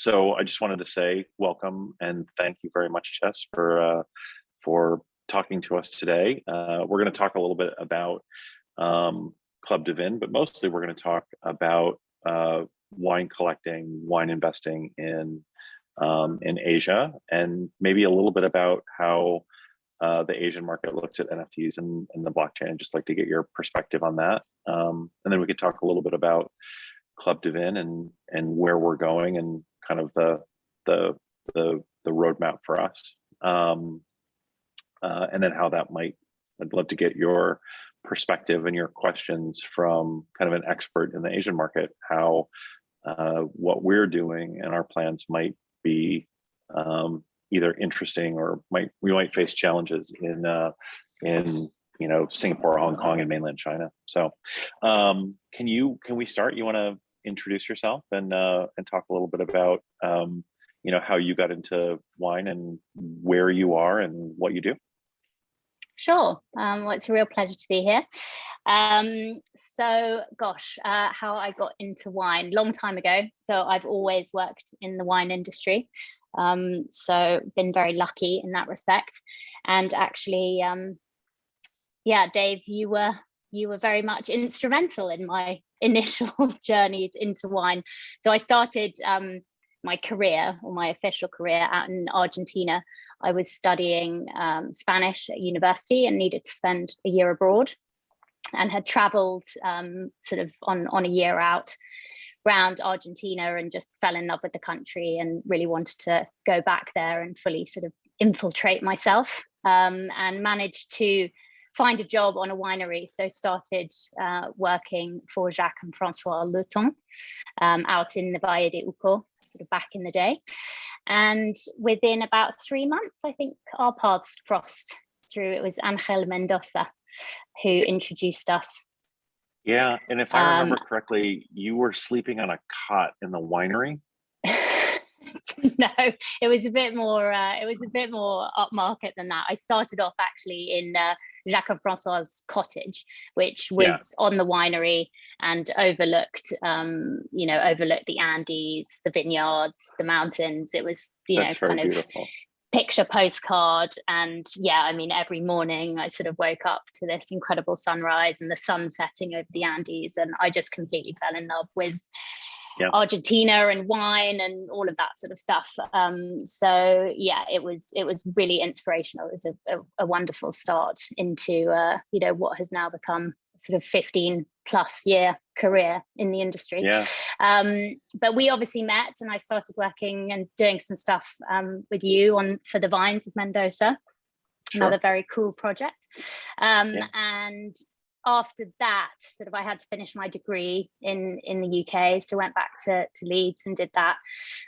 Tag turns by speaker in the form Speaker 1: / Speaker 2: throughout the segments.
Speaker 1: So I just wanted to say welcome and thank you very much, Jess, for talking to us today. We're going to talk a little bit about Club dVIN, but mostly we're going to talk about wine collecting, wine investing in Asia, and maybe a little bit about how the Asian market looks at NFTs and the blockchain. I'd just like to get your perspective on that, and then we could talk a little bit about Club dVIN and where we're going and kind of the roadmap for us, and then how that might. I'd love to get your perspective and your questions from kind of an expert in the Asian market, how what we're doing and our plans might be either interesting or we might face challenges in Singapore, Hong Kong, and mainland China. So can we start? You want to introduce yourself and talk a little bit about how you got into wine and where you are and what you do?
Speaker 2: Sure. Well, it's a real pleasure to be here. So gosh, how I got into wine, long time ago. So I've always worked in the wine industry. So been very lucky in that respect. And actually, Dave, you were very much instrumental in my initial journeys into wine. So I started my career, or my official career, out in Argentina. I was studying Spanish at university and needed to spend a year abroad, and had traveled sort of on a year out around Argentina, and just fell in love with the country and really wanted to go back there and fully sort of infiltrate myself, and managed to find a job on a winery. So started working for Jacques and Francois Leton out in the Valle de Uco, sort of back in the day. And within about 3 months, I think our paths crossed through. It was Angel Mendoza who introduced us.
Speaker 1: Yeah, and if I remember correctly, you were sleeping on a cot in the winery.
Speaker 2: No, it was a bit more upmarket than that. I started off actually in Jacques and Francois's cottage, which was on the winery and overlooked the Andes, the vineyards, the mountains. It was kind of beautiful. Picture postcard. And every morning I sort of woke up to this incredible sunrise and the sun setting over the Andes, and I just completely fell in love with Argentina and wine and all of that sort of stuff. It was really inspirational. It was a wonderful start into what has now become sort of 15 plus year career in the industry. But we obviously met, and I started working and doing some stuff with you for the vines of Mendoza. Sure. Another very cool project. And after that, sort of, I had to finish my degree in the UK, so went back to Leeds and did that,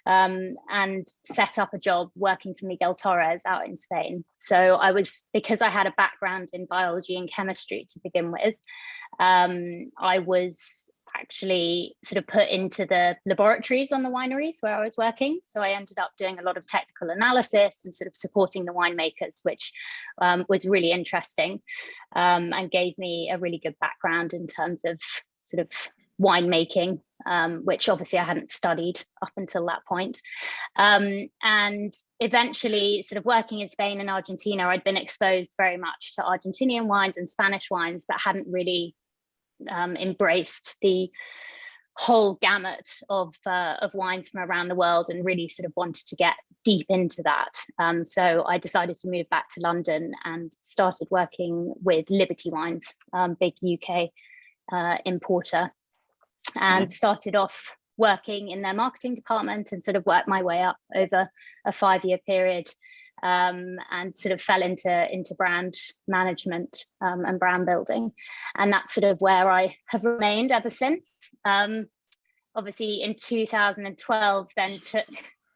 Speaker 2: and set up a job working for Miguel Torres out in Spain. So because I had a background in biology and chemistry to begin with, I was actually sort of put into the laboratories on the wineries where I was working. So I ended up doing a lot of technical analysis and sort of supporting the winemakers, which was really interesting, and gave me a really good background in terms of sort of winemaking, which obviously I hadn't studied up until that point. And eventually, sort of working in Spain and Argentina, I'd been exposed very much to Argentinian wines and Spanish wines, but hadn't really embraced the whole gamut of wines from around the world, and really sort of wanted to get deep into that. So I decided to move back to London and started working with Liberty Wines, big UK importer, and started off working in their marketing department and sort of worked my way up over a 5-year period, and sort of fell into brand management and brand building. And that's sort of where I have remained ever since. Obviously in 2012 then took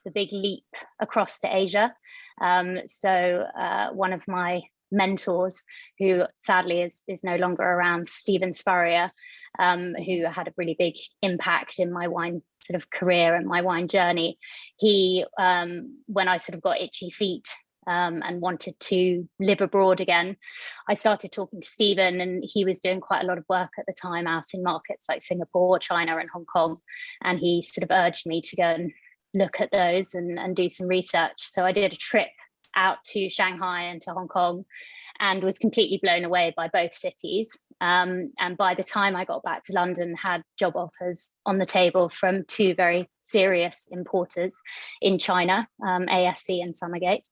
Speaker 2: the big leap across to Asia. So one of my mentors, who sadly is no longer around, Stephen Spurrier, who had a really big impact in my wine sort of career and my wine journey. He, when I sort of got itchy feet and wanted to live abroad again, I started talking to Stephen, and he was doing quite a lot of work at the time out in markets like Singapore, China, and Hong Kong. And he sort of urged me to go and look at those and do some research. So I did a trip out to Shanghai and to Hong Kong, and was completely blown away by both cities. And by the time I got back to London, had job offers on the table from two very serious importers in China, ASC and Summergate.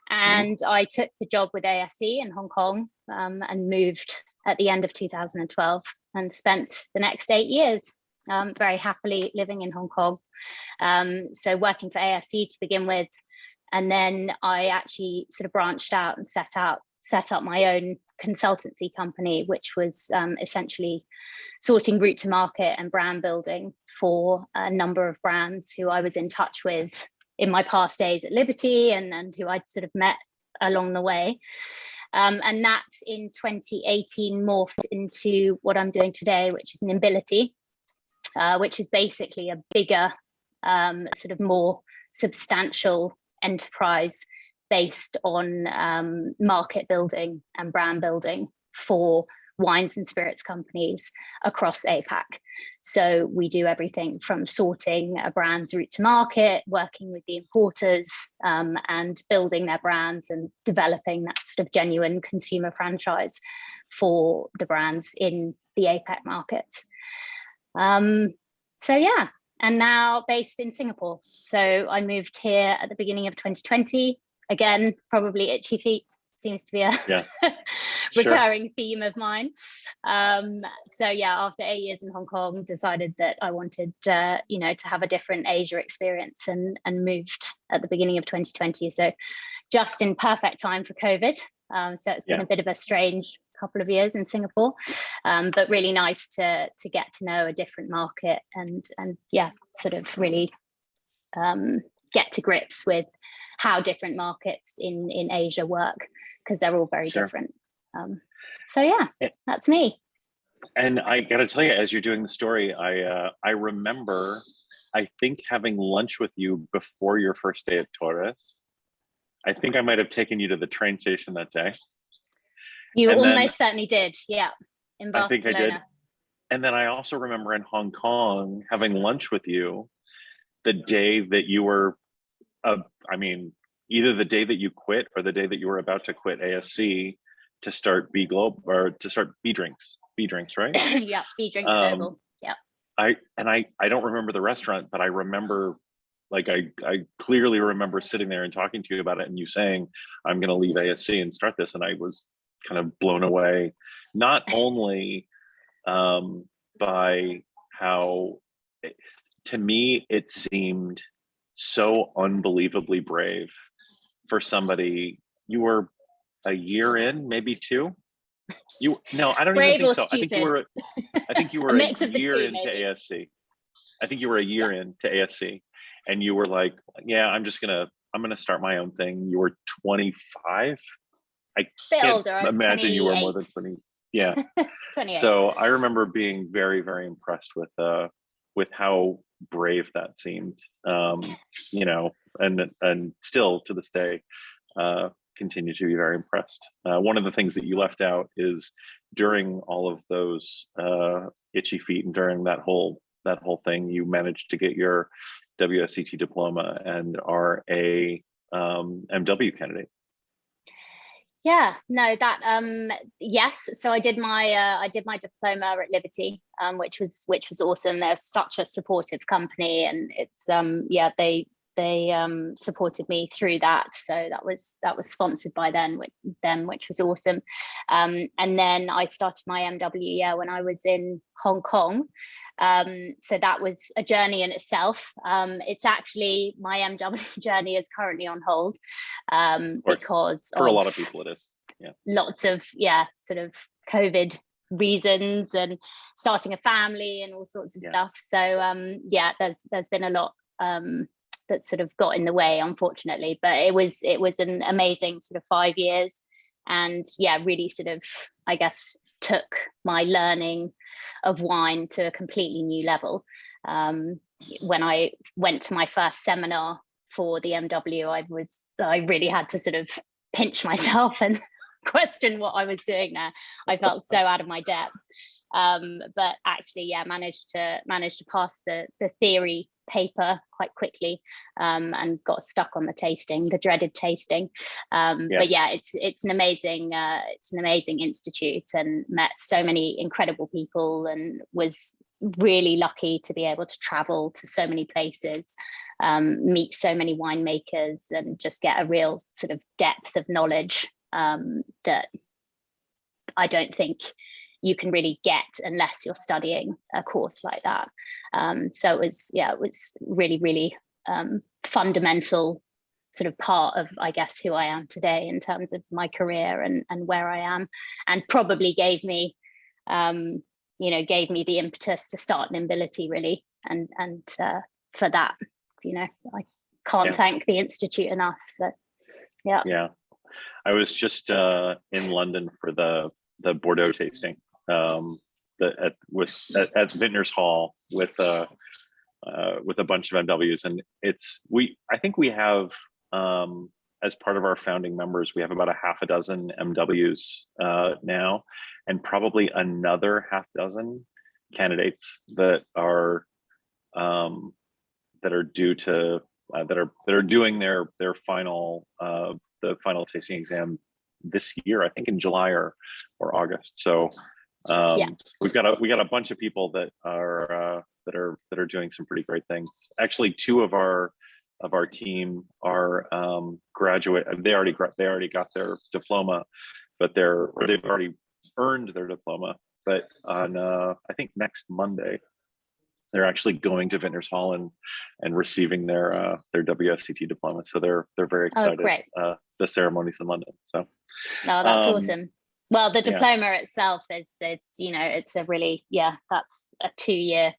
Speaker 2: And I took the job with ASC in Hong Kong, and moved at the end of 2012, and spent the next 8 years very happily living in Hong Kong. So working for ASC to begin with, and then I actually sort of branched out and set up my own consultancy company, which was essentially sorting route to market and brand building for a number of brands who I was in touch with in my past days at Liberty, and who I'd sort of met along the way. And that in 2018 morphed into what I'm doing today, which is Nimbility, which is basically a bigger, sort of more substantial enterprise based on market building and brand building for wines and spirits companies across APAC. So we do everything from sorting a brand's route to market, working with the importers, and building their brands and developing that sort of genuine consumer franchise for the brands in the APAC markets. So yeah, and now based in Singapore. So I moved here at the beginning of 2020. Again, probably itchy feet seems to be a recurring theme of mine. So yeah, after 8 years in Hong Kong, decided that I wanted, to have a different Asia experience, and moved at the beginning of 2020. So just in perfect time for COVID. So it's been a bit of a strange couple of years in Singapore, but really nice to get to know a different market, and sort of really get to grips with how different markets in Asia work, because they're all very different. So yeah, that's me.
Speaker 1: And I got to tell you, as you're doing the story, I remember, I think, having lunch with you before your first day at Torres. I think I might have taken you to the train station that day.
Speaker 2: You almost certainly did, yeah, in Barcelona.
Speaker 1: I think I did. And then I also remember in Hong Kong having lunch with you the day that you were, either the day that you quit or the day that you were about to quit ASC to start B Global, or to start B Drinks, right?
Speaker 2: Yeah, B Drinks Global. Yeah.
Speaker 1: I don't remember the restaurant, but I remember, like, I clearly remember sitting there and talking to you about it, and you saying, I'm going to leave ASC and start this. And I was kind of blown away, not only by how, to me, it seemed so unbelievably brave for somebody. You were a year in, maybe two. No, I don't
Speaker 2: brave
Speaker 1: even think so.
Speaker 2: Stupid.
Speaker 1: I think you were a year into ASC. I think you were a year into ASC, and you were like, yeah, I'm gonna start my own thing. You were 25. I can't
Speaker 2: older. I was
Speaker 1: imagine
Speaker 2: 28.
Speaker 1: You were more than 20. Yeah.
Speaker 2: 28.
Speaker 1: So I remember being very, very impressed with how brave that seemed. And still to this day, continue to be very impressed. One of the things that you left out is, during all of those itchy feet and during that whole thing, you managed to get your WSET diploma and are a MW candidate.
Speaker 2: Yeah, no, that yes. So I did my diploma at Liberty, which was awesome. They're such a supportive company, and it's they supported me through that. So that was sponsored by them, which was awesome. And then I started my MW when I was in Hong Kong. So that was a journey in itself. It's actually, my MW journey is currently on hold, because
Speaker 1: for a lot of people it is. Yeah. Lots
Speaker 2: of sort of COVID reasons, and starting a family and all sorts of stuff. So there's been a lot that sort of got in the way, unfortunately, but it was an amazing sort of 5 years, and really sort of, I guess, took my learning of wine to a completely new level. When I went to my first seminar for the MW, I really had to sort of pinch myself and question what I was doing there. I felt so out of my depth. But actually, managed to pass the theory paper quite quickly, and got stuck on the dreaded tasting. But yeah, it's an amazing institute, and met so many incredible people, and was really lucky to be able to travel to so many places, meet so many winemakers, and just get a real sort of depth of knowledge that I don't think you can really get unless you're studying a course like that. So it was really, really fundamental sort of part of, I guess, who I am today in terms of my career and where I am, and probably gave me the impetus to start Nimbility, really. And for that, I can't thank the Institute enough. So yeah.
Speaker 1: I was just in London for the Bordeaux tasting at Vintners Hall with a bunch of MWs, and I think we have, as part of our founding members, we have about a half a dozen MWs now, and probably another half dozen candidates that are due to that are doing their final the final tasting exam this year, I think in July or August. So we've got a bunch of people that are doing some pretty great things. Actually, two of our team are graduate. They already got their diploma, but they've already earned their diploma. But on I think next Monday, they're actually going to Vintners Hall and receiving their WSET diploma. So they're very excited.
Speaker 2: Oh, great.
Speaker 1: The ceremony's in London. So
Speaker 2: that's awesome. Well, the diploma itself is it's a really, that's a 2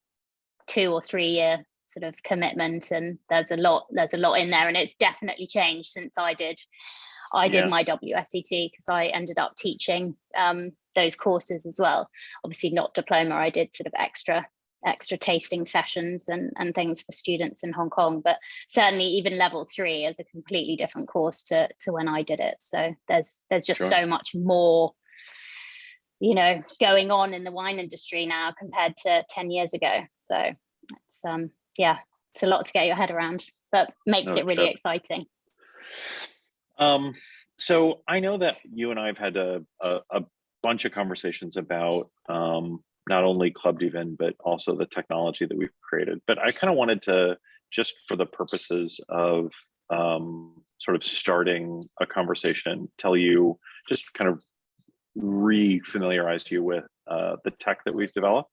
Speaker 2: or 3 year sort of commitment, and there's a lot in there, and it's definitely changed since I did my WSET, because I ended up teaching those courses as well. Obviously not diploma, I did sort of extra tasting sessions and things for students in Hong Kong, but certainly even level 3 is a completely different course to when I did it. So there's just so much more going on in the wine industry now compared to 10 years ago. So it's it's a lot to get your head around, but makes it really exciting.
Speaker 1: So I know that you and I have had a bunch of conversations about not only Club dVIN, but also the technology that we've created. But I kind of wanted to, just for the purposes of sort of starting a conversation, tell you, just kind of re-familiarize you with the tech that we've developed.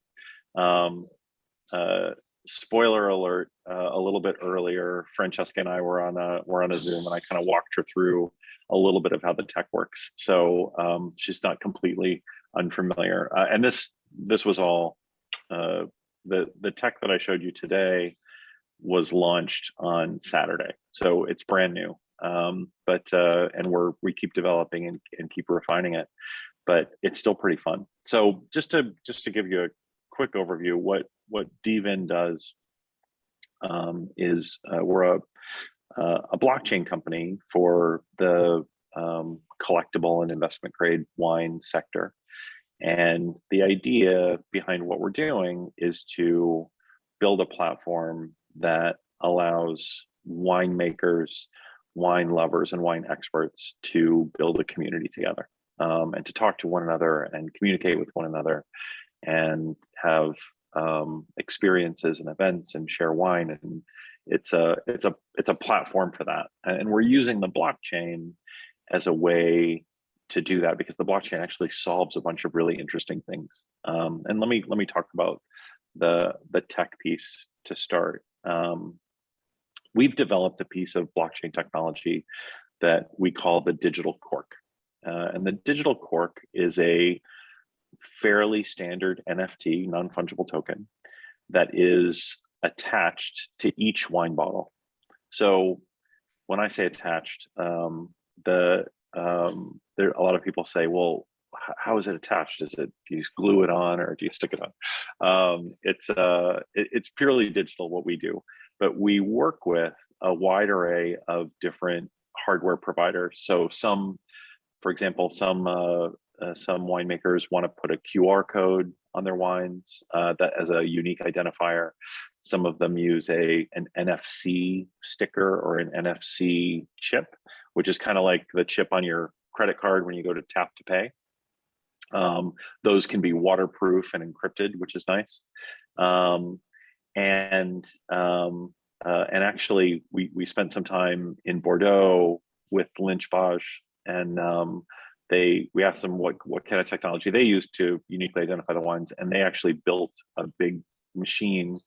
Speaker 1: Spoiler alert, a little bit earlier, Francesca and I were on a Zoom, and I kind of walked her through a little bit of how the tech works. So she's not completely unfamiliar. And this was all the tech that I showed you today was launched on Saturday, so it's brand new. But we keep developing and keep refining it, but it's still pretty fun. So just to give you a quick overview, what dVIN does is we're a blockchain company for the collectible and investment grade wine sector. And the idea behind what we're doing is to build a platform that allows winemakers, wine lovers, and wine experts to build a community together, and to talk to one another and communicate with one another, and have experiences and events and share wine. And it's a platform for that. And we're using the blockchain as a way to do that, because the blockchain actually solves a bunch of really interesting things. And let me talk about the tech piece to start. We've developed a piece of blockchain technology that we call the digital cork. And the digital cork is a fairly standard NFT, non-fungible token, that is attached to each wine bottle. So when I say attached, there a lot of people say, well, how is it attached? Do you glue it on, or do you stick it on? It's purely digital, what we do, but we work with a wide array of different hardware providers. So for example, some winemakers want to put a QR code on their wines, that as a unique identifier. Some of them use an NFC sticker or an NFC chip, which is kind of like the chip on your credit card when you go to tap to pay. Those can be waterproof and encrypted, which is nice. And actually, we spent some time in Bordeaux with Lynch Bage, and we asked them what kind of technology they use to uniquely identify the wines, and they actually built a big machine,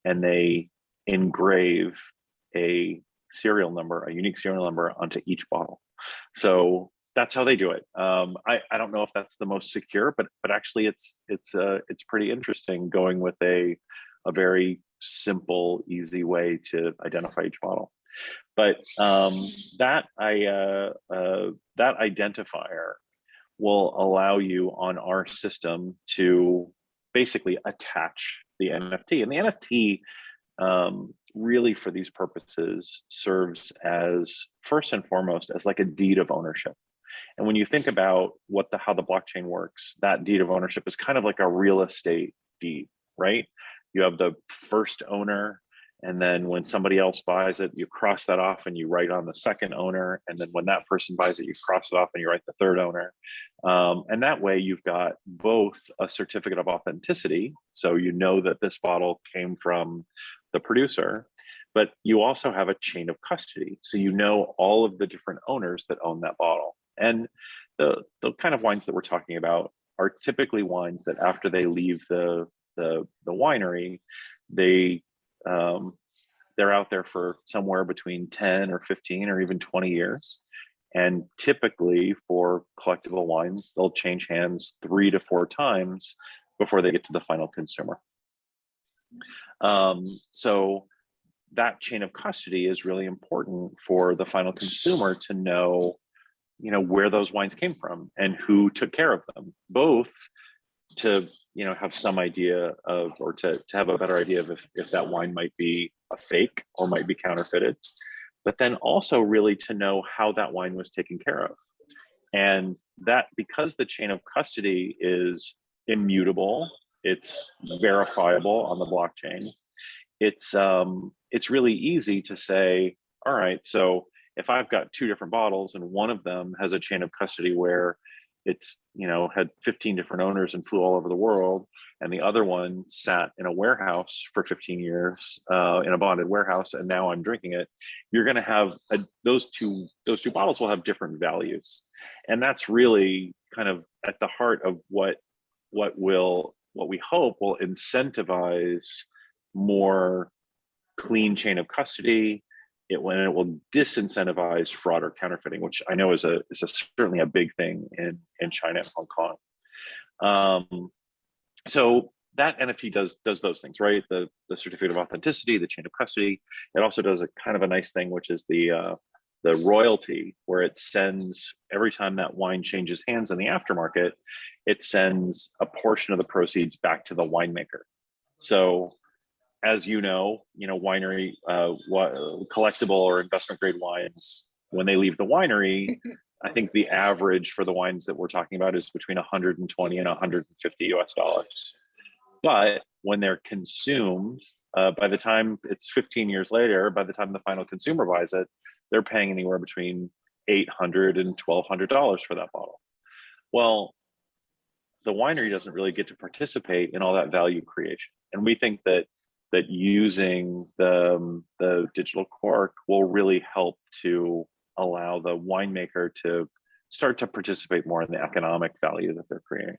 Speaker 1: and they engrave a unique serial number onto each bottle. So that's how they do it. I don't know if that's the most secure, but actually it's pretty interesting going with a very simple, easy way to identify each bottle. But that identifier will allow you on our system to basically attach the NFT, and the NFT really for these purposes serves as, first and foremost, as like a deed of ownership. And when you think about how the blockchain works, that deed of ownership is kind of like a real estate deed, right? You have the first owner, and then when somebody else buys it, you cross that off and you write on the second owner. And then when that person buys it, you cross it off and you write the third owner. And that way you've got both a certificate of authenticity, so you know that this bottle came from the producer, but you also have a chain of custody. So you know all of the different owners that own that bottle. And the kind of wines that we're talking about are typically wines that after they leave the winery, they're out there for somewhere between 10 or 15 or even 20 years. And typically for collectible wines, they'll change hands 3 to 4 times before they get to the final consumer. So that chain of custody is really important for the final consumer to know, where those wines came from and who took care of them, both to have some idea of, or to have a better idea of if that wine might be a fake or might be counterfeited, but then also really to know how that wine was taken care of. And that, because the chain of custody is immutable, it's verifiable on the blockchain, it's really easy to say, all right, so if I've got 2 different bottles and one of them has a chain of custody where it's, had 15 different owners and flew all over the world, and the other one sat in a warehouse for 15 years in a bonded warehouse, and now I'm drinking it, you're going to have those two bottles will have different values. And that's really kind of at the heart of what we hope will incentivize more clean chain of custody. It will disincentivize fraud or counterfeiting, which I know is certainly a big thing in China and Hong Kong. So that NFT does those things, right? The certificate of authenticity, the chain of custody. It also does a kind of a nice thing, which is the royalty, where it sends, every time that wine changes hands in the aftermarket, it sends a portion of the proceeds back to the winemaker. So, as winery, collectible or investment grade wines, when they leave the winery, I think the average for the wines that we're talking about is between 120 and 150 US dollars. But when they're consumed, by the time it's 15 years later, by the time the final consumer buys it, they're paying anywhere between $800 and $1,200 for that bottle. Well, the winery doesn't really get to participate in all that value creation. And we think that using the digital cork will really help to allow the winemaker to start to participate more in the economic value that they're creating.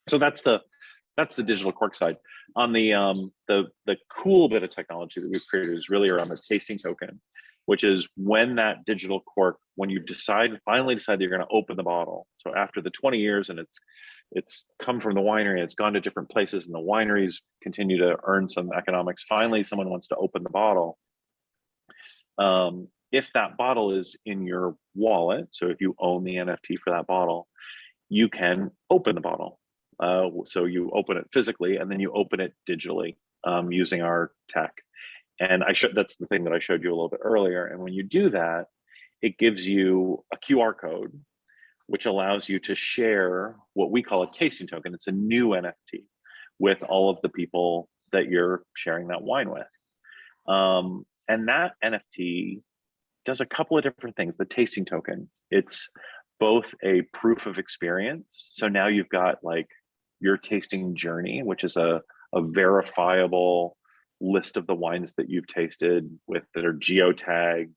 Speaker 1: So that's the digital cork side. On the cool bit of technology that we've created is really around the tasting token, which is when that digital cork, when you finally decide that you're going to open the bottle. So after the 20 years and it's come from the winery and it's gone to different places and the wineries continue to earn some economics, finally someone wants to open the bottle. If that bottle is in your wallet, so if you own the NFT for that bottle, you can open the bottle. So you open it physically and then you open it digitally using our tech. And that's the thing that I showed you a little bit earlier. And when you do that, it gives you a QR code, which allows you to share what we call a tasting token. It's a new NFT with all of the people that you're sharing that wine with. And that NFT does a couple of different things. The tasting token, it's both a proof of experience. So now you've got like your tasting journey, which is a verifiable list of the wines that you've tasted with that are geotagged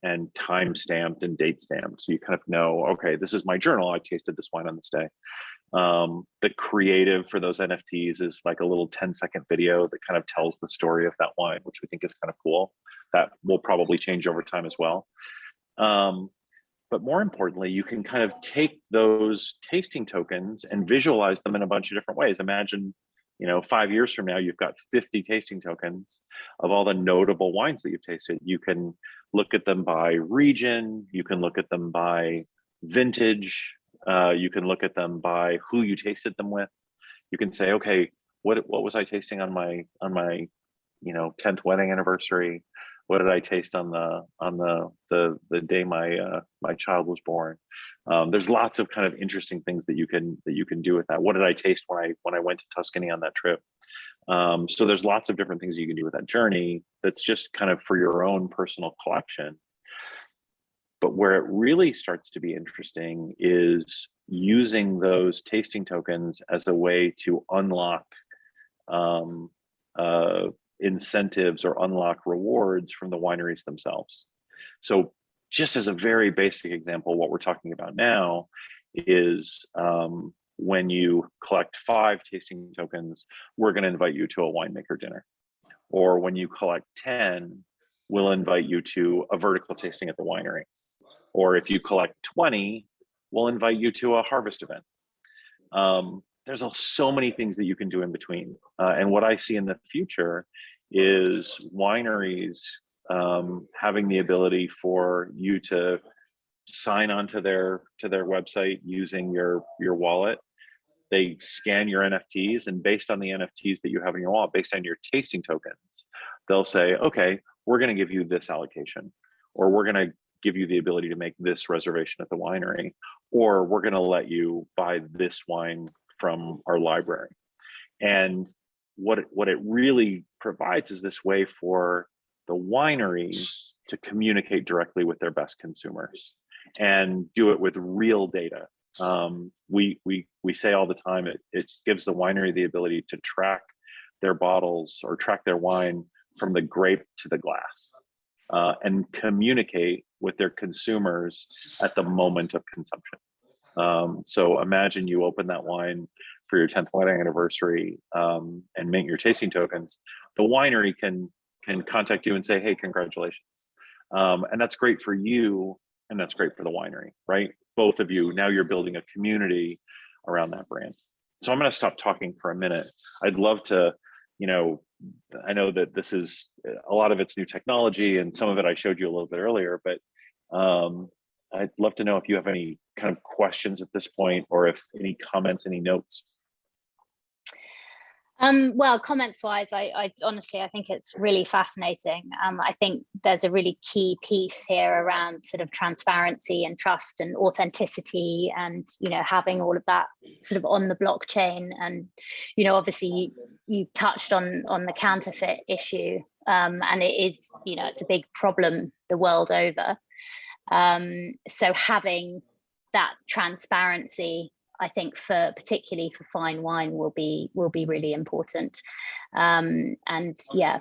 Speaker 1: and time stamped and date stamped. So you kind of know, okay, this is my journal. I tasted this wine on this day. The creative for those NFTs is like a little 10-second video that kind of tells the story of that wine, which we think is kind of cool. That will probably change over time as well. But more importantly, you can kind of take those tasting tokens and visualize them in a bunch of different ways. Imagine, 5 years from now, you've got 50 tasting tokens of all the notable wines that you've tasted. You can look at them by region. You can look at them by vintage. You can look at them by who you tasted them with. You can say, okay, what was I tasting on my 10th wedding anniversary? What did I taste on the day my child was born? There's lots of kind of interesting things that you can do with that. What did I taste when I went to Tuscany on that trip? So there's lots of different things you can do with that journey. That's just kind of for your own personal collection. But where it really starts to be interesting is using those tasting tokens as a way to unlock incentives or unlock rewards from the wineries themselves. So just as a very basic example, what we're talking about now is when you collect 5 tasting tokens, we're going to invite you to a winemaker dinner. Or when you collect 10, we'll invite you to a vertical tasting at the winery. Or if you collect 20, we'll invite you to a harvest event. There's so many things that you can do in between. And what I see in the future is wineries having the ability for you to sign onto their website using your wallet. They scan your NFTs, and based on the NFTs that you have in your wallet, based on your tasting tokens, they'll say, okay, we're going to give you this allocation, or we're going to give you the ability to make this reservation at the winery, or we're going to let you buy this wine from our library. And what it really provides is this way for the winery to communicate directly with their best consumers and do it with real data. We say all the time, it gives the winery the ability to track their bottles or track their wine from the grape to the glass, and communicate with their consumers at the moment of consumption. So imagine you open that wine for your 10th wedding anniversary and mint your tasting tokens. The winery can contact you and say, hey, congratulations. And that's great for you, and that's great for the winery, right? Both of you, now you're building a community around that brand. So I'm going to stop talking for a minute. I'd love to, I know that this is a lot of it's new technology, and some of it I showed you a little bit earlier, but I'd love to know if you have any kind of questions at this point, or if any comments, any notes.
Speaker 2: Well, comments wise, I honestly, I think it's really fascinating. I think there's a really key piece here around sort of transparency and trust and authenticity, and, having all of that sort of on the blockchain. And, obviously you touched on the counterfeit issue, and it is, it's a big problem the world over. So having that transparency, I think, particularly for fine wine, will be really important. And yeah,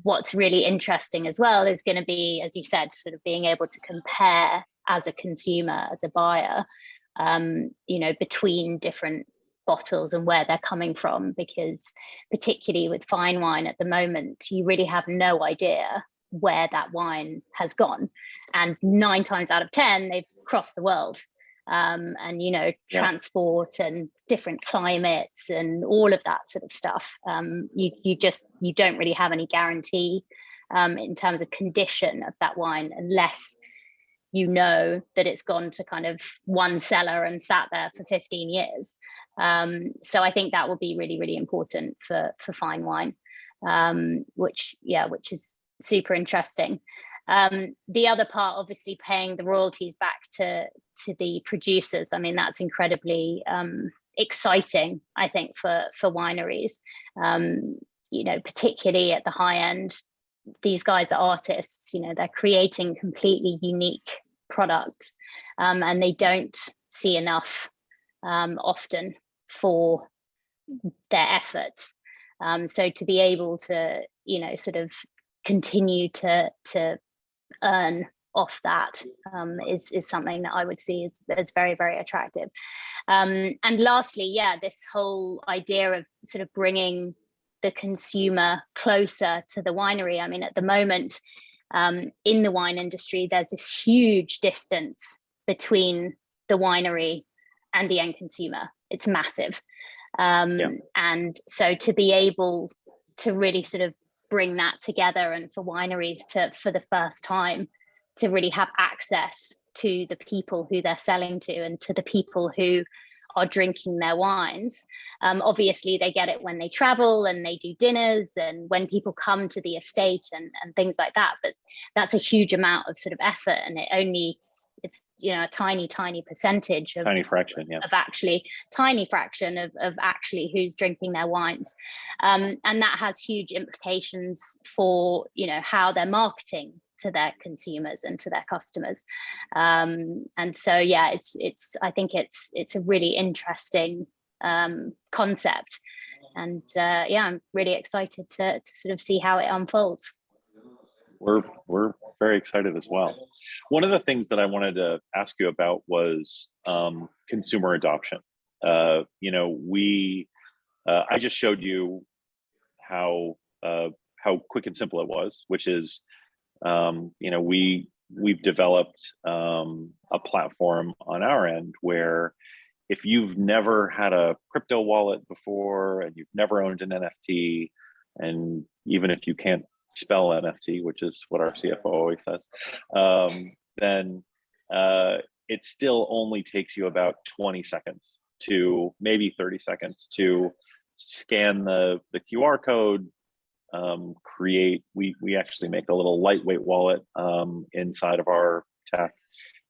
Speaker 2: what's really interesting as well is going to be, as you said, sort of being able to compare as a consumer, as a buyer, between different bottles and where they're coming from, because particularly with fine wine at the moment, you really have no idea where that wine has gone, and 9 times out of 10 they've crossed the world. And transport and different climates and all of that sort of stuff. You don't really have any guarantee in terms of condition of that wine, unless you know that it's gone to kind of one cellar and sat there for 15 years. So I think that will be really, really important for fine wine, which is super interesting. The other part, obviously, paying the royalties back to the producers. I mean, that's incredibly exciting, I think, for wineries. You know, particularly at the high end, these guys are artists. You know, they're creating completely unique products, and they don't see enough often for their efforts. So to be able to, you know, sort of continue to earn off that is something that I would see as very, very attractive. And lastly, yeah, this whole idea of sort of bringing the consumer closer to the winery. I mean, at the moment, in the wine industry, there's this huge distance between the winery and the end consumer. It's massive. And so to be able to really sort of bring that together, and for wineries to, for the first time, to really have access to the people who they're selling to and to the people who are drinking their wines. Obviously, they get it when they travel and they do dinners and when people come to the estate and things like that. But that's a huge amount of sort of effort, and it's, you know, a tiny percentage of
Speaker 1: tiny fraction, yeah,
Speaker 2: of actually tiny fraction of actually who's drinking their wines, and that has huge implications for, you know, how they're marketing to their consumers and to their customers. And so yeah, it's I think it's a really interesting concept, and yeah, I'm really excited to sort of see how it unfolds.
Speaker 1: We're very excited as well. One of the things that I wanted to ask you about was consumer adoption. You know, I just showed you how quick and simple it was, which is, you know, we've developed a platform on our end where if you've never had a crypto wallet before and you've never owned an NFT, and even if you can't spell NFT, which is what our CFO always says, then it still only takes you about 20 seconds to maybe 30 seconds to scan the QR code, we actually make a little lightweight wallet inside of our tech,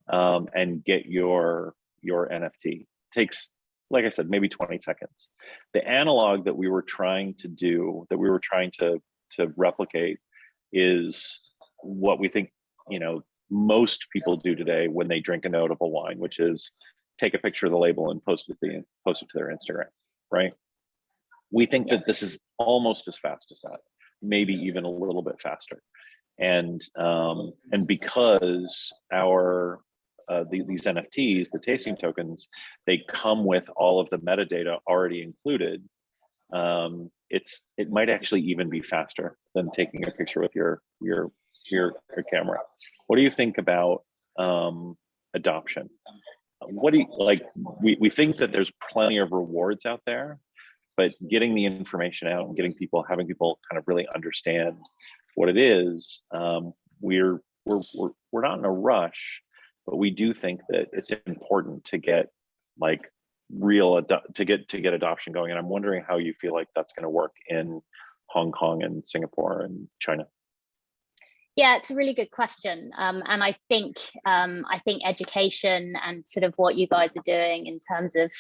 Speaker 1: and get your NFT. It takes, like I said, maybe 20 seconds. The analog that we were trying to replicate is what we think, you know, most people do today when they drink a notable wine, which is take a picture of the label and post it to their Instagram, right? We think that this is almost as fast as that, maybe even a little bit faster. And because these NFTs, the tasting tokens, they come with all of the metadata already included. It might actually even be faster than taking a picture with your camera. What do you think about adoption? What do you like? We think that there's plenty of rewards out there, but getting the information out and having people kind of really understand what it is, we're not in a rush, but we do think that it's important to get like to get adoption going. And I'm wondering how you feel like that's going to work in Hong Kong and Singapore and China.
Speaker 2: Yeah, it's a really good question. And I think education and sort of what you guys are doing in terms of,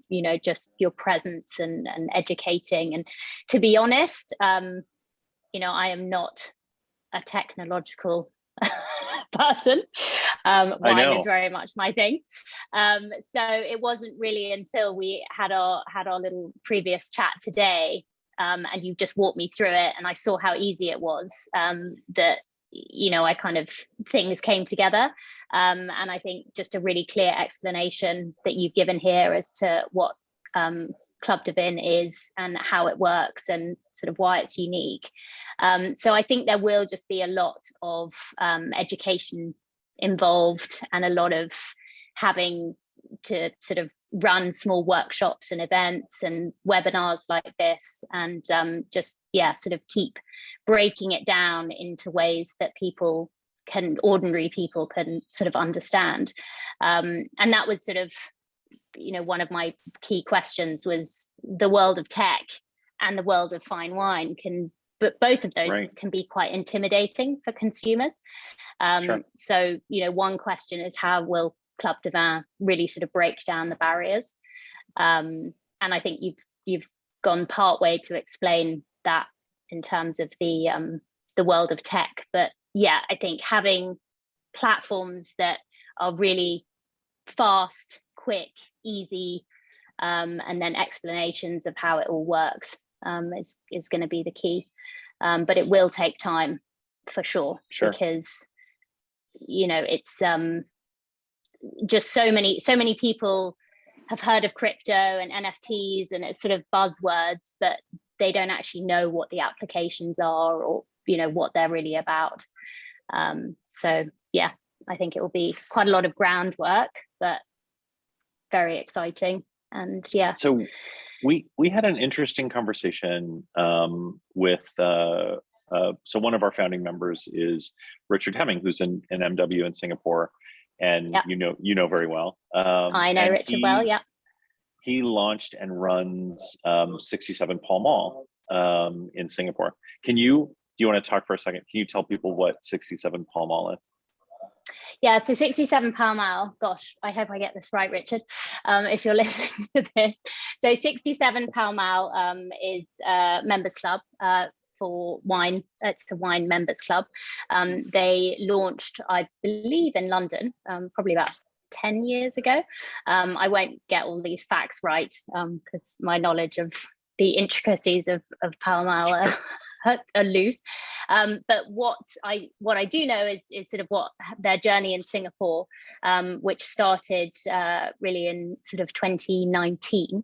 Speaker 2: you know, just your presence and educating. And to be honest, you know, I am not a technological person. Wine is very much my thing. So it wasn't really until we had our little previous chat today, and you just walked me through it, and I saw how easy it was, that, you know, I kind of, things came together. And I think just a really clear explanation that you've given here as to what Club dVIN is and how it works and sort of why it's unique. So I think there will just be a lot of education involved, and a lot of having to sort of run small workshops and events and webinars like this, and just, yeah, sort of keep breaking it down into ways that ordinary people can sort of understand. And that was sort of, you know, one of my key questions was the world of tech and the world of fine wine can but both of those
Speaker 1: Right.
Speaker 2: can be quite intimidating for consumers.
Speaker 1: Sure.
Speaker 2: So, one question is, how will Club dVIN really sort of break down the barriers? And I think you've gone part way to explain that in terms of the world of tech. But yeah, I think having platforms that are really fast, quick, easy, and then explanations of how it all works is going to be the key. But it will take time for sure. Because it's just so many people have heard of crypto and NFTs, and it's sort of buzzwords, but they don't actually know what the applications are, or what they're really about. So yeah, I think it will be quite a lot of groundwork, but very exciting. And yeah.
Speaker 1: So we had an interesting conversation with so one of our founding members is Richard Hemming, who's in MW in Singapore, and
Speaker 2: yep.
Speaker 1: you know very well.
Speaker 2: I know Richard well. Yeah.
Speaker 1: He launched and runs 67 Pall Mall in Singapore. Do you want to talk for a second? Can you tell people what 67 Pall Mall is?
Speaker 2: Yeah, so 67 Pall Mall, gosh, I hope I get this right, Richard, if you're listening to this. So 67 Pall Mall is a members club for wine. It's a wine members club. They launched, I believe, in London, probably about 10 years ago. I won't get all these facts right because my knowledge of the intricacies of Pall Mall are loose. But what I do know is sort of what their journey in Singapore, which started really in sort of 2019,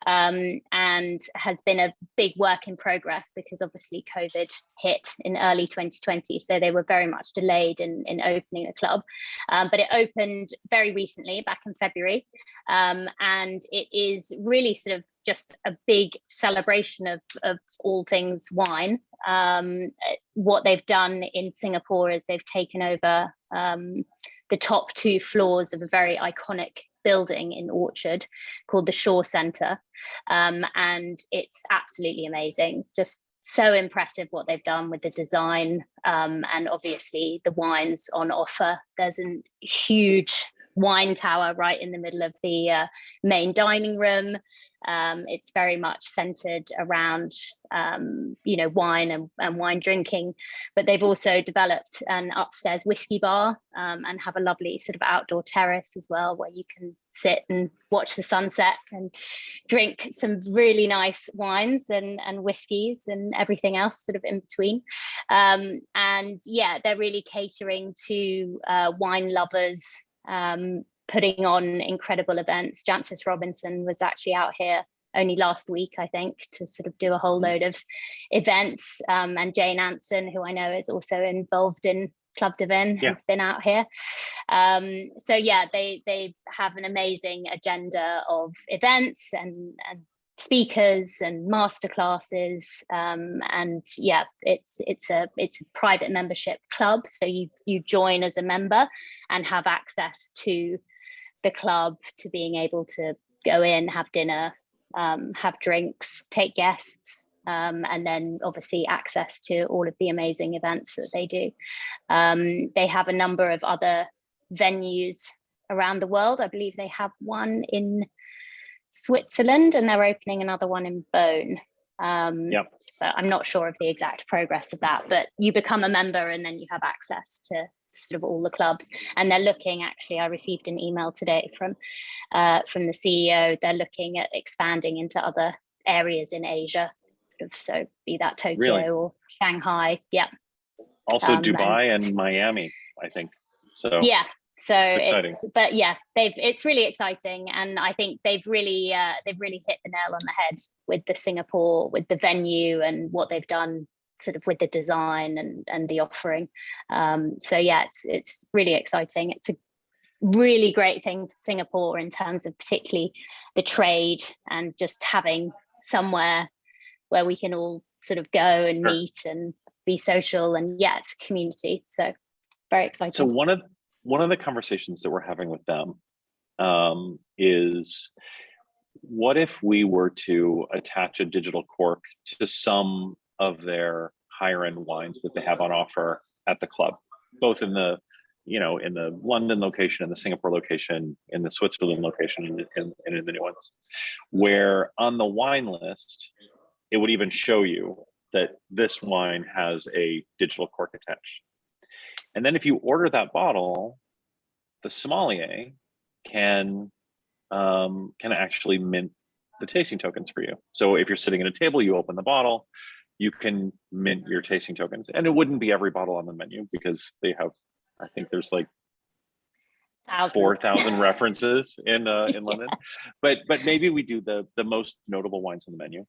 Speaker 2: and has been a big work in progress because obviously COVID hit in early 2020. So they were very much delayed in opening a club. But it opened very recently, back in February. And it is really sort of just a big celebration of all things wine. What they've done in Singapore is they've taken over the top 2 floors of a very iconic building in Orchard called the Shaw Centre. And it's absolutely amazing. Just so impressive what they've done with the design, and obviously the wines on offer. There's a huge wine tower right in the middle of the main dining room. It's very much centered around wine and wine drinking, but they've also developed an upstairs whiskey bar, and have a lovely sort of outdoor terrace as well, where you can sit and watch the sunset and drink some really nice wines and whiskeys and everything else sort of in between. And yeah, they're really catering to wine lovers, putting on incredible events. Jancis Robinson was actually out here only last week, I think, to sort of do a whole load of events. And Jane Anson, who I know is also involved in Club dVIN, has been out here. So yeah, they have an amazing agenda of events and speakers and masterclasses, and yeah, it's a private membership club. So you join as a member and have access to the club, to being able to go in, have dinner, have drinks, take guests, and then obviously access to all of the amazing events that they do. They have a number of other venues around the world. I believe they have one in Switzerland, and they're opening another one in Beaune. But I'm not sure of the exact progress of that. But you become a member, and then you have access to sort of all the clubs. And they're looking, actually, I received an email today from the CEO. They're looking at expanding into other areas in Asia, sort of, so be that Tokyo or Shanghai. Yeah.
Speaker 1: Also Dubai and Miami, I think. So
Speaker 2: yeah. So
Speaker 1: it's
Speaker 2: it's really exciting, and I think they've really hit the nail on the head with the Singapore, with the venue and what they've done sort of with the design and the offering. So yeah, it's really exciting. It's a really great thing for Singapore in terms of particularly the trade and just having somewhere where we can all sort of go and meet and be social, and yeah, it's a community. So very exciting.
Speaker 1: So one of the conversations that we're having with them is, what if we were to attach a digital cork to some of their higher end wines that they have on offer at the club, both in the, you know, in the London location, in the Singapore location, in the Switzerland location, and in the new ones, where on the wine list, it would even show you that this wine has a digital cork attached. And then if you order that bottle, the sommelier can actually mint the tasting tokens for you. So if you're sitting at a table, you open the bottle, you can mint your tasting tokens. And it wouldn't be every bottle on the menu because they have, I think there's like 4,000 references in London, but maybe we do the most notable wines on the menu.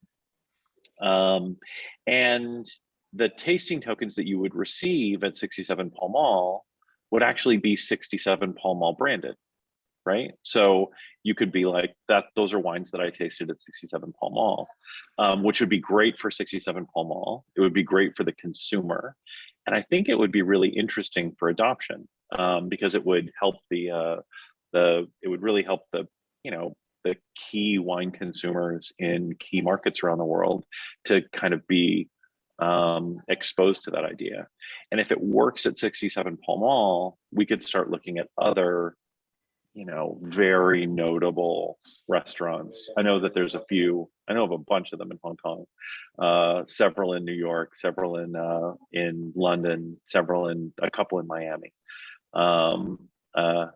Speaker 1: And the tasting tokens that you would receive at 67 Pall Mall would actually be 67 Pall Mall branded, right? So you could be like, that, those are wines that I tasted at 67 Pall Mall, which would be great for 67 Pall Mall. It would be great for the consumer. And I think it would be really interesting for adoption, because it would help it would really help the, you know, the key wine consumers in key markets around the world to kind of be exposed to that idea. And if it works at 67 Pall Mall, we could start looking at other, you know, very notable restaurants. I know that there's a few, I know of a bunch of them in Hong Kong, several in New York, several in London, a couple in Miami,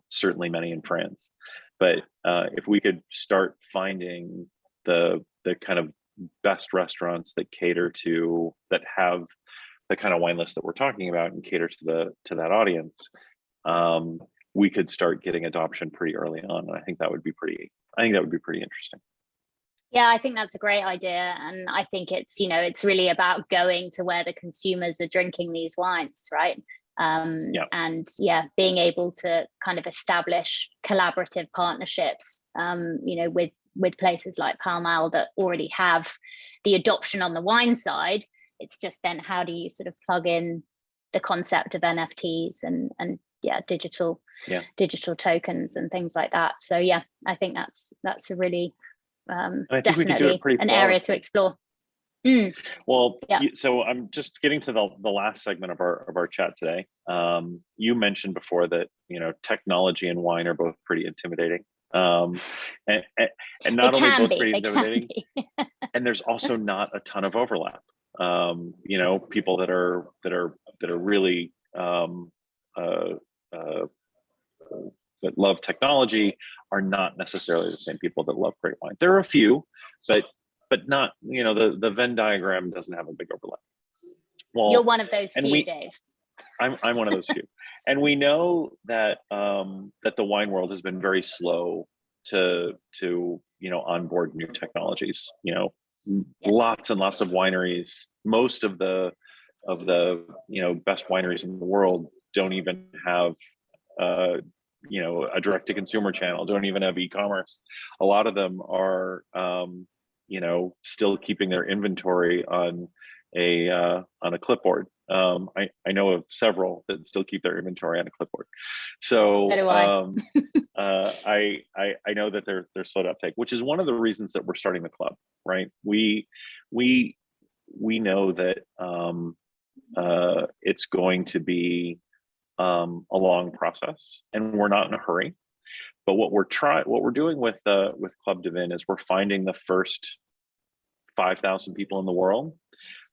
Speaker 1: certainly many in France. But if we could start finding the kind of best restaurants that cater to, that have the kind of wine list that we're talking about and cater to that audience, we could start getting adoption pretty early on. And I think that would be pretty interesting.
Speaker 2: Yeah, I think that's a great idea. And I think it's, you know, it's really about going to where the consumers are drinking these wines, right? And yeah, being able to kind of establish collaborative partnerships, you know, with places like Pall Mall that already have the adoption on the wine side. It's just then how do you sort of plug in the concept of NFTs and yeah, digital tokens and things like that. So yeah, I think that's a really definitely an area to explore.
Speaker 1: Well, so I'm just getting to the last segment of our chat today. You mentioned before that, you know, technology and wine are both pretty intimidating, and not only both pretty intimidating, and there's also not a ton of overlap. You know, people that are really that love technology are not necessarily the same people that love great wine. There are a few, but not, you know, the Venn diagram doesn't have a big overlap. Well,
Speaker 2: you're one of those few, Dave.
Speaker 1: I'm one of those few, and we know that that the wine world has been very slow to you know, onboard new technologies. You know, lots and lots of wineries. Most of the you know, best wineries in the world don't even have you know, a direct to consumer channel, don't even have e-commerce. A lot of them are you know, still keeping their inventory on a clipboard. I know of several that still keep their inventory on a clipboard. So I know that they're slow to uptake, which is one of the reasons that we're starting the club, right? We know that it's going to be a long process, and we're not in a hurry. But what we're doing with Club dVIN is we're finding the first 5,000 people in the world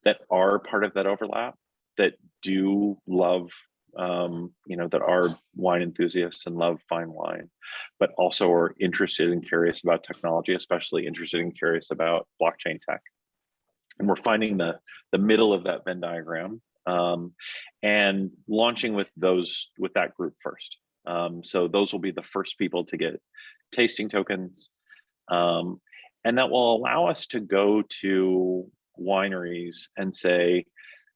Speaker 1: that are part of that overlap, that do love, you know, that are wine enthusiasts and love fine wine, but also are interested and curious about technology, especially interested and curious about blockchain tech. And we're finding the middle of that Venn diagram, and launching with that group first. So those will be the first people to get tasting tokens, and that will allow us to go to wineries and say,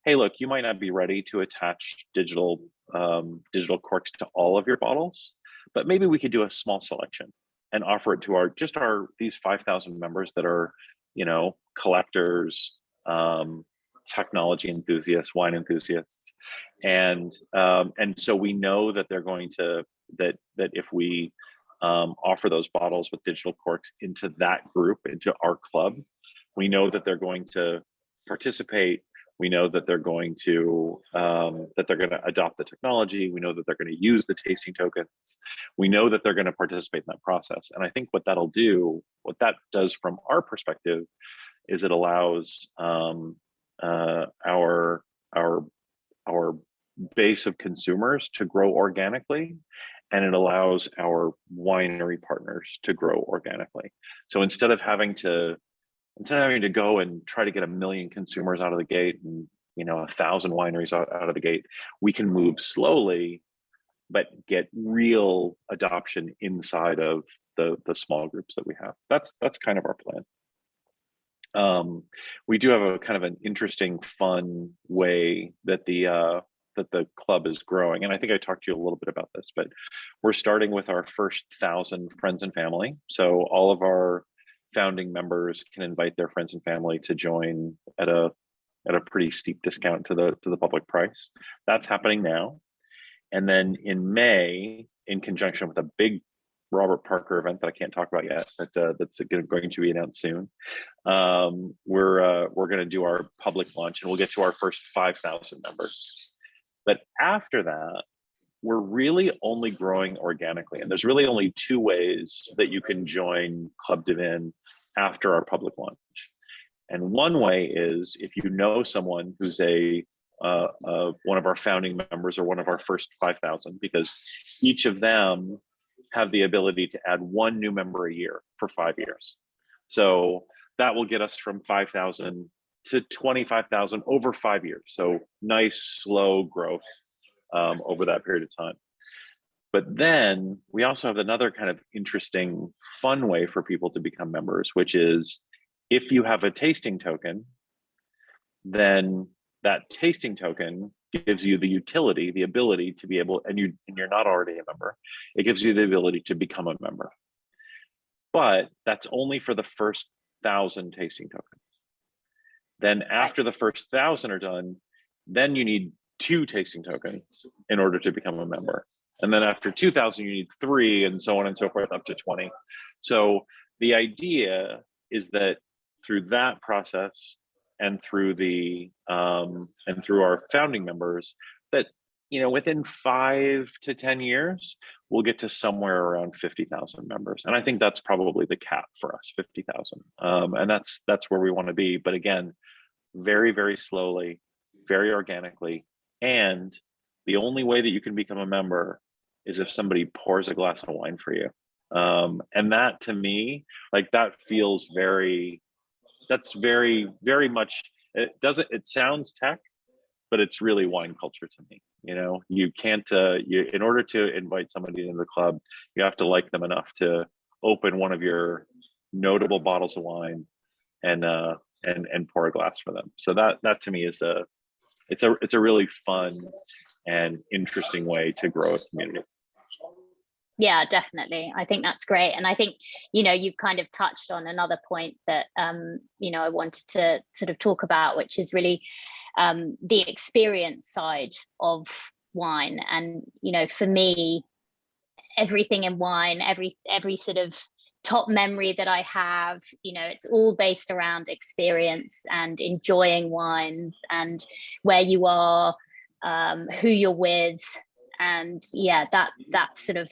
Speaker 1: hey, look, you might not be ready to attach digital corks to all of your bottles, but maybe we could do a small selection and offer it to these 5,000 members that are, you know, collectors, technology enthusiasts, wine enthusiasts, and so we know that they're going to that if we offer those bottles with digital corks into that group, into our club, we know that they're going to participate, We know that they're going to adopt the technology. We know that they're going to use the tasting tokens. We know that they're going to participate in that process. And I think what that does from our perspective, is it allows our base of consumers to grow organically, and it allows our winery partners to grow organically. So instead of having to go and try to get 1 million consumers out of the gate and 1,000 wineries out of the gate, we can move slowly, but get real adoption inside of the small groups that we have. That's kind of our plan. We do have a kind of an interesting, fun way that the club is growing. And I think I talked to you a little bit about this, but we're starting with our first 1,000 friends and family. So all of our founding members can invite their friends and family to join at a pretty steep discount to the public price. That's happening now. And then in May, in conjunction with a big Robert Parker event that I can't talk about yet, but that's going to be announced soon, we're going to do our public launch, and we'll get to our first 5,000 members. But after that, we're really only growing organically. And there's really only 2 ways that you can join Club dVIN after our public launch. And one way is if you know someone who's one of our founding members or one of our first 5,000, because each of them have the ability to add 1 new member a year for 5 years. So that will get us from 5,000 to 25,000 over 5 years. So nice, slow growth over that period of time. But then we also have another kind of interesting, fun way for people to become members, which is if you have a tasting token, then that tasting token gives you the utility, the ability to be able, and you're not already a member, it gives you the ability to become a member. But that's only for the first 1,000 tasting tokens. Then after the first 1,000 are done, then you need 2 tasting tokens in order to become a member. And then after 2,000, you need 3, and so on and so forth, up to 20. So the idea is that through that process and through our founding members, that within 5 to 10 years, we'll get to somewhere around 50,000 members. And I think that's probably the cap for us, 50,000. And that's where we want to be. But again, very, very slowly, very organically. And the only way that you can become a member is if somebody pours a glass of wine for you. And that, to me, like, that feels that's very, very much, it sounds tech, but it's really wine culture to me. You can't, in order to invite somebody into the club, you have to like them enough to open one of your notable bottles of wine and pour a glass for them. So that to me is it's a really fun and interesting way to grow a community.
Speaker 2: Yeah, definitely. I think that's great. And I think, you've kind of touched on another point that, I wanted to sort of talk about, which is really the experience side of wine. And, for me, everything in wine, every sort of top memory that I have, it's all based around experience and enjoying wines and where you are, who you're with. And that sort of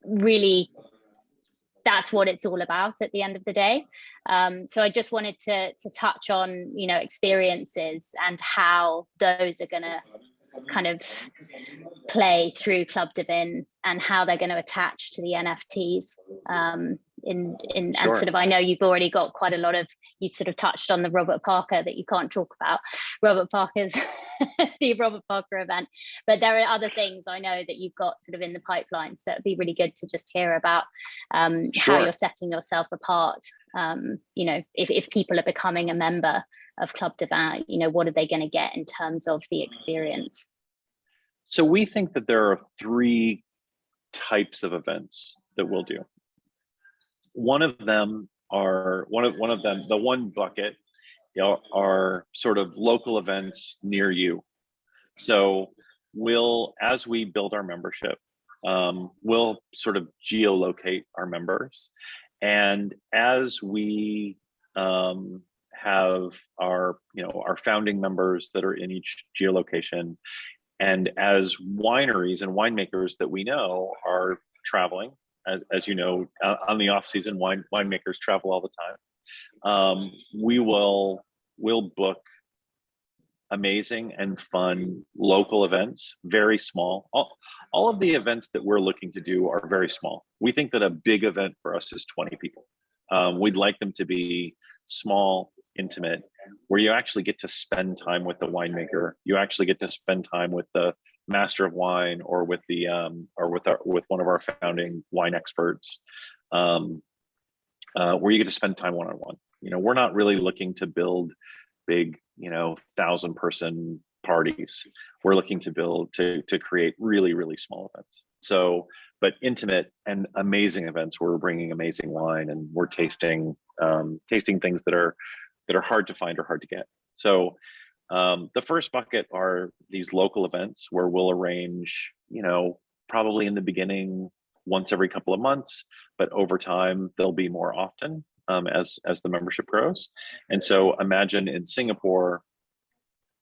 Speaker 2: really, that's what it's all about at the end of the day. So I just wanted to touch on, experiences and how those are going to kind of play through Club dVIN and how they're going to attach to the NFTs. And sort of, I know you've already got quite a lot of, you've sort of touched on the Robert Parker that you can't talk about, Robert Parker's, the Robert Parker event, but there are other things I know that you've got sort of in the pipeline. So it'd be really good to just hear about how you're setting yourself apart. If people are becoming a member of Club dVIN, what are they going to get in terms of the experience?
Speaker 1: So we think that there are 3 types of events that we'll do. One of them, the one bucket, are sort of local events near you. So as we build our membership, we'll sort of geolocate our members, and as we have our, our founding members that are in each geolocation. And as wineries and winemakers that we know are traveling, as you know, on the off season, winemakers travel all the time. We'll book amazing and fun local events, very small. All of the events that we're looking to do are very small. We think that a big event for us is 20 people. We'd like them to be small, intimate, where you actually get to spend time with the winemaker. You actually get to spend time with the master of wine, or with the with one of our founding wine experts, where you get to spend time one-on-one. We're not really looking to build big, 1,000-person parties. We're looking to create really, really small events. So, but intimate and amazing events where we're bringing amazing wine and we're tasting things that are hard to find or hard to get. So the first bucket are these local events where we'll arrange, probably in the beginning once every couple of months, but over time they'll be more often as the membership grows. And so imagine in Singapore,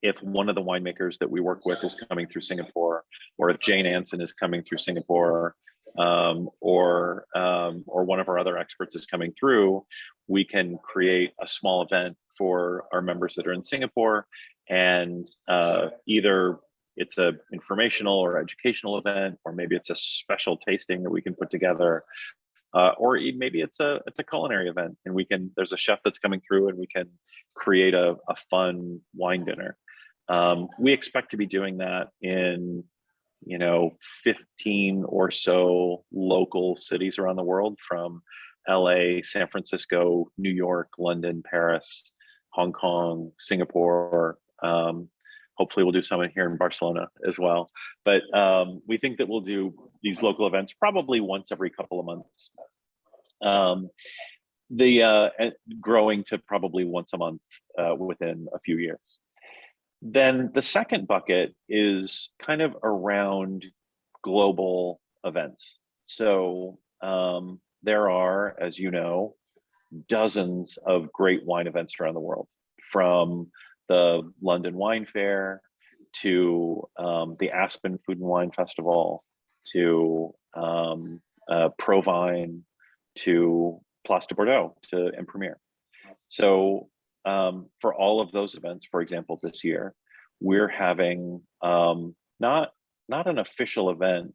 Speaker 1: if one of the winemakers that we work with is coming through Singapore, or if Jane Anson is coming through Singapore, or one of our other experts is coming through, we can create a small event for our members that are in Singapore, and either it's a informational or educational event, or maybe it's a special tasting that we can put together, or maybe it's a culinary event, and there's a chef that's coming through, and we can create a fun wine dinner. We expect to be doing that in 15 or so local cities around the world, from LA, San Francisco, New York, London, Paris, Hong Kong, Singapore. Hopefully we'll do some here in Barcelona as well. But we think that we'll do these local events probably once every couple of months. Growing to probably once a month within a few years. Then the second bucket is kind of around global events. So there are, as you know, dozens of great wine events around the world, from the London Wine Fair to the Aspen Food and Wine Festival to Provine to Place de Bordeaux and Premier. So for all of those events, for example, this year, we're having not an official event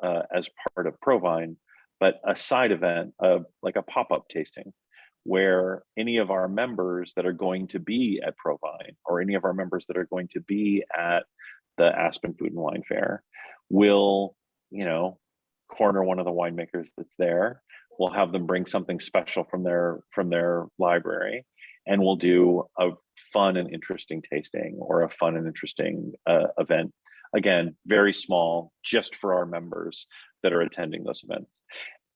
Speaker 1: as part of Provine, but a side event of like a pop-up tasting, where any of our members that are going to be at Provine, or any of our members that are going to be at the Aspen Food and Wine Fair, will, corner one of the winemakers that's there. We'll have them bring something special from their library, and we'll do a fun and interesting tasting, or a fun and interesting event. Again, very small, just for our members that are attending those events.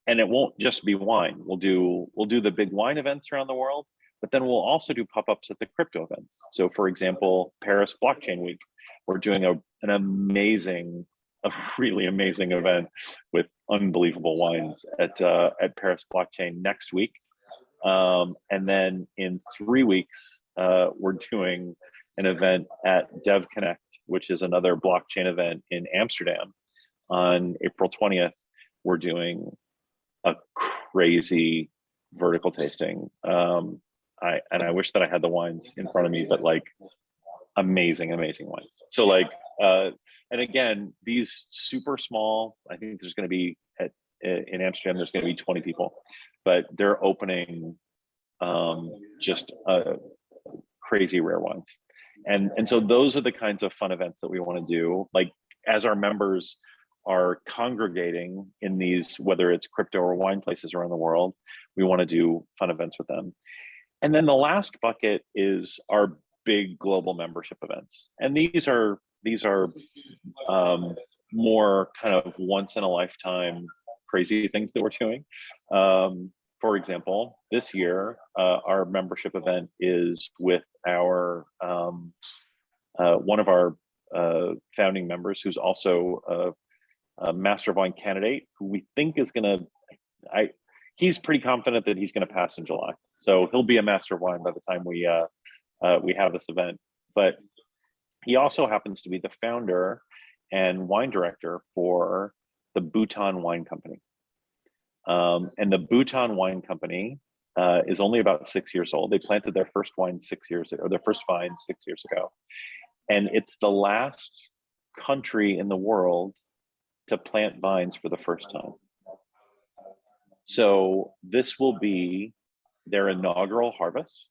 Speaker 1: And it won't just be wine. We'll do the big wine events around the world, but then we'll also do pop-ups at the crypto events. So for example, Paris Blockchain Week, we're doing a really amazing event with unbelievable wines at Paris Blockchain next week. And then in 3 weeks, we're doing an event at Dev Connect, which is another blockchain event in Amsterdam. On April 20th, we're doing a crazy vertical tasting. I wish that I had the wines in front of me, but like amazing wines. So like, and again, these super small, I think there's going to be in Amsterdam, there's going to be 20 people, but they're opening just crazy rare wines. And so those are the kinds of fun events that we want to do. Like, as our members are congregating in these, whether it's crypto or wine places around the world, we want to do fun events with them. And then the last bucket is our big global membership events. And these are more kind of once in a lifetime crazy things that we're doing. For example, this year, our membership event is with our one of our founding members, who's also a Master of Wine candidate, who we think is he's pretty confident that he's going to pass in July. So he'll be a master of wine by the time we have this event. But he also happens to be the founder and wine director for the Bhutan Wine Company. And the Bhutan Wine Company is only about 6 years old. They planted their first wine 6 years ago, or their first vine 6 years ago. And it's the last country in the world to plant vines for the first time. So this will be their inaugural harvest,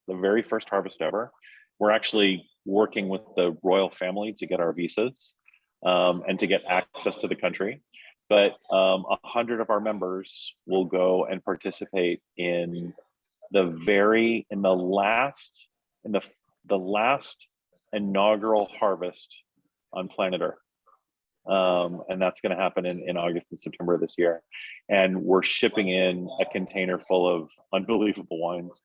Speaker 1: the very first harvest ever. We're actually working with the royal family to get our visas and to get access to the country. But 100 of our members will go and participate in the last inaugural harvest on planet Earth. And that's going to happen in August and September of this year. And we're shipping in a container full of unbelievable wines.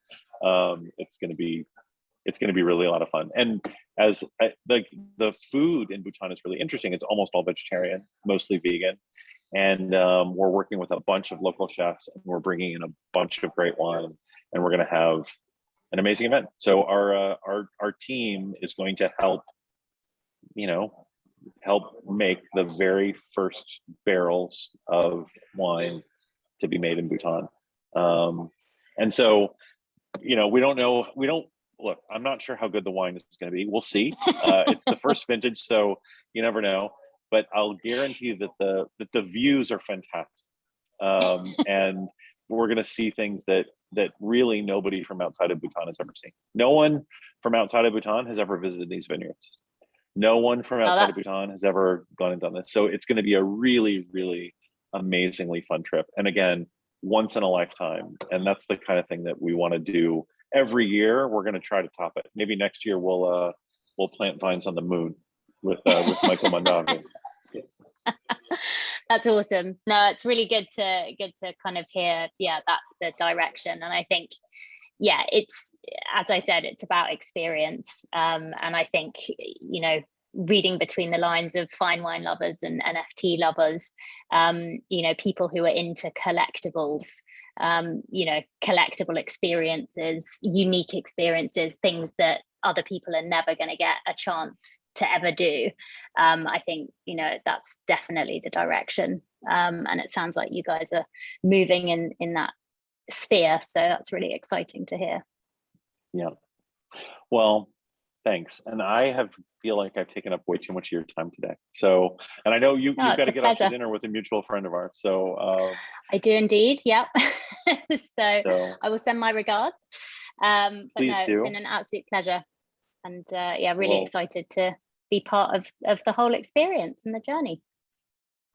Speaker 1: It's going to be really a lot of fun. And as the food in Bhutan is really interesting. It's almost all vegetarian, mostly vegan. And we're working with a bunch of local chefs, and we're bringing in a bunch of great wine, and we're going to have an amazing event. So our team is going to help make the very first barrels of wine to be made in Bhutan. And so, we don't look, I'm not sure how good the wine is going to be. We'll see. It's the first vintage, so you never know. But I'll guarantee that the views are fantastic, and we're going to see things that really nobody from outside of Bhutan has ever seen. No one from outside of Bhutan has ever visited these vineyards. No one from outside of Bhutan has ever gone and done this. So it's going to be a really, really amazingly fun trip. And again, once in a lifetime. And that's the kind of thing that we want to do every year. We're going to try to top it. Maybe next year we'll plant vines on the moon with Michael Mondavi.
Speaker 2: That's awesome. No, it's really good to kind of hear, the direction. And I think, it's, as I said, it's about experience. And I think, reading between the lines of fine wine lovers and NFT lovers, people who are into collectibles, collectible experiences, unique experiences, things that other people are never going to get a chance to ever do. I think, that's definitely the direction. And it sounds like you guys are moving in that sphere. So that's really exciting to hear.
Speaker 1: Yeah. Well, thanks. And I feel like I've taken up way too much of your time today. So, and I know you've got to get out to dinner with a mutual friend of ours. So
Speaker 2: I do indeed. Yep. so I will send my regards. But
Speaker 1: please do.
Speaker 2: It's been an absolute pleasure. And really excited to be part of the whole experience and the journey.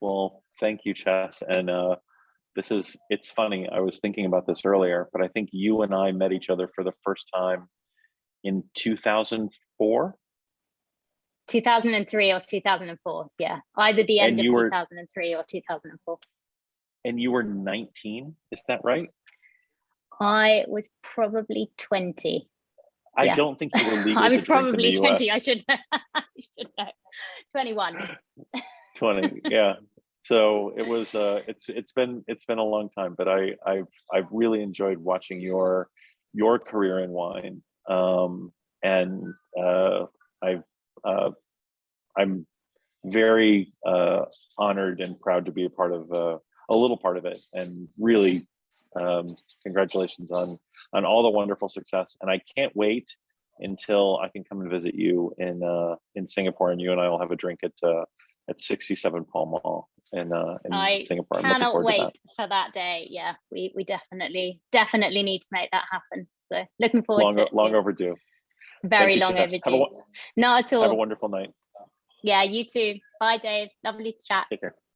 Speaker 1: Well, thank you, Chess. And it's funny. I was thinking about this earlier, but I think you and I met each other for the first time in 2004.
Speaker 2: 2003 or 2004. Yeah. Either the end of 2003 or 2004.
Speaker 1: And you were 19, is that right?
Speaker 2: I was probably 20.
Speaker 1: I don't think you were legal.
Speaker 2: I was probably 20.
Speaker 1: US.
Speaker 2: I should know. 21.
Speaker 1: 20. Yeah. So it was. It's been a long time, but I've really enjoyed watching your career in wine. And I'm very honored and proud to be a little part of it, and really congratulations on all the wonderful success. And I can't wait until I can come and visit you in Singapore, and you and I will have a drink at 67 Pall Mall in Singapore.
Speaker 2: I cannot wait for that day. Yeah, we definitely need to make that happen. So looking forward to it.
Speaker 1: Long overdue.
Speaker 2: Very long overdue. Not at all.
Speaker 1: Have a wonderful night.
Speaker 2: Yeah, you too. Bye, Dave. Lovely to chat.
Speaker 1: Take care.